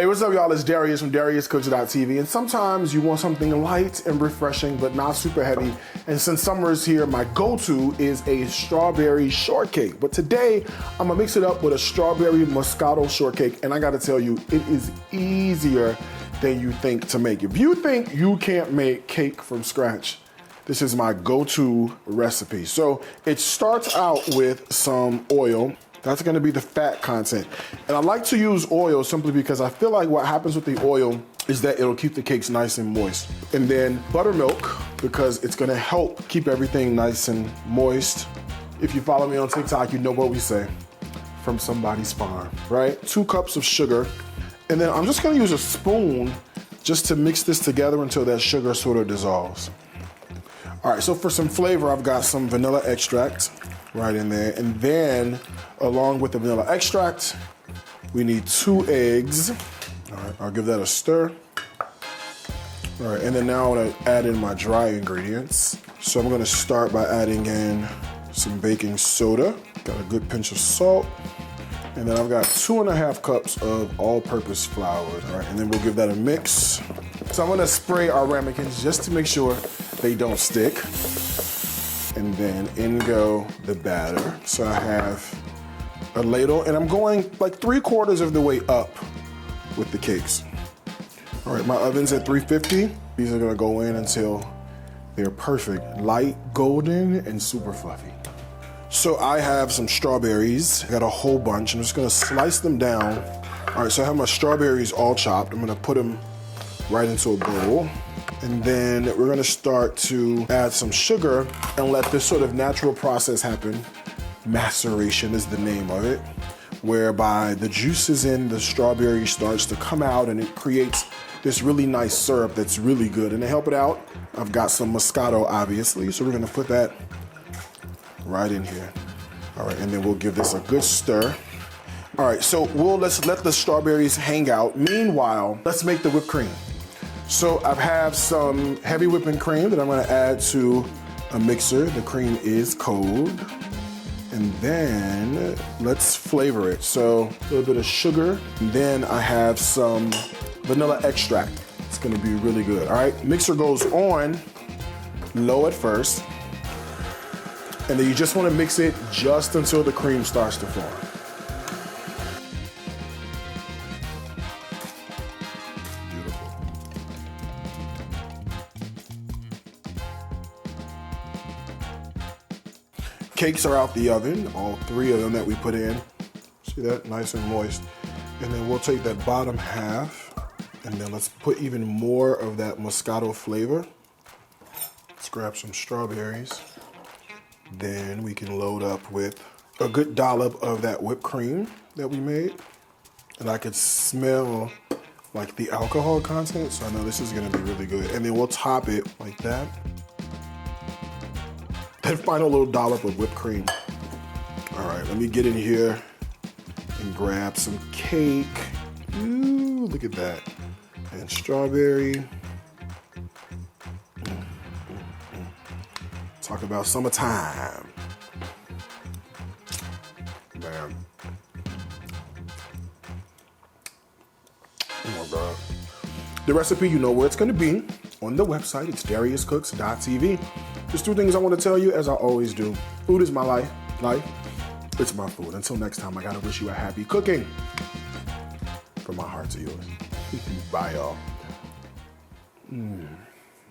Hey, what's up, y'all? It's Darius from DariusCooks.tv, and sometimes you want something light and refreshing, but not super heavy. And since summer is here, my go-to is a strawberry shortcake. But today, I'm gonna mix it up with a strawberry Moscato shortcake, and I gotta tell you, it is easier than you think to make. If you think you can't make cake from scratch, this is my go-to recipe. So it starts out with some oil. That's gonna be the fat content. And I like to use oil simply because I feel like what happens with the oil is that it'll keep the cakes nice and moist. And then buttermilk, because it's gonna help keep everything nice and moist. If you follow me on TikTok, you know what we say, from somebody's farm, right? 2 cups of sugar. And then I'm just gonna use a spoon just to mix this together until that sugar sort of dissolves. All right, so for some flavor, I've got some vanilla extract right in there. And then along with the vanilla extract, we need 2 eggs. All right, I'll give that a stir. All right, and then now I'm gonna add in my dry ingredients. So I'm gonna start by adding in some baking soda, got a good pinch of salt, and then I've got 2½ cups of all-purpose flour, all right, and then we'll give that a mix. So I'm gonna spray our ramekins just to make sure they don't stick. And then in go the batter. So I have a ladle, and I'm going like 3/4 of the way up with the cakes. All right, my oven's at 350. These are gonna go in until they're perfect, light golden and super fluffy. So I have some strawberries. I got a whole bunch. I'm just gonna slice them down. All right, so I have my strawberries all chopped. I'm gonna put them right into a bowl. And then we're gonna start to add some sugar and let this sort of natural process happen. Maceration is the name of it, whereby the juices in the strawberry starts to come out and it creates this really nice syrup that's really good. And to help it out, I've got some Moscato, obviously, so we're gonna put that right in here. All right, and then we'll give this a good stir. All right, so let's let the strawberries hang out. Meanwhile, let's make the whipped cream. So I have some heavy whipping cream that I'm gonna add to a mixer. The cream is cold. And then let's flavor it. So a little bit of sugar. And then I have some vanilla extract. It's gonna be really good, all right? Mixer goes on low at first. And then you just wanna mix it just until the cream starts to form. Cakes are out the oven, all 3 of them that we put in. See that? Nice and moist. And then we'll take that bottom half, and then let's put even more of that Moscato flavor. Let's grab some strawberries. Then we can load up with a good dollop of that whipped cream that we made. And I could smell like the alcohol content, so I know this is gonna be really good. And then we'll top it like that. That final little dollop of whipped cream. All right, let me get in here and grab some cake. Ooh, look at that. And strawberry. Talk about summertime. Man. Oh my God. The recipe, you know where it's gonna be. On the website, it's DariusCooks.tv. There's 2 things I want to tell you, as I always do. Food is my life. It's my food. Until next time, I gotta wish you a happy cooking. From my heart to yours. Bye, y'all.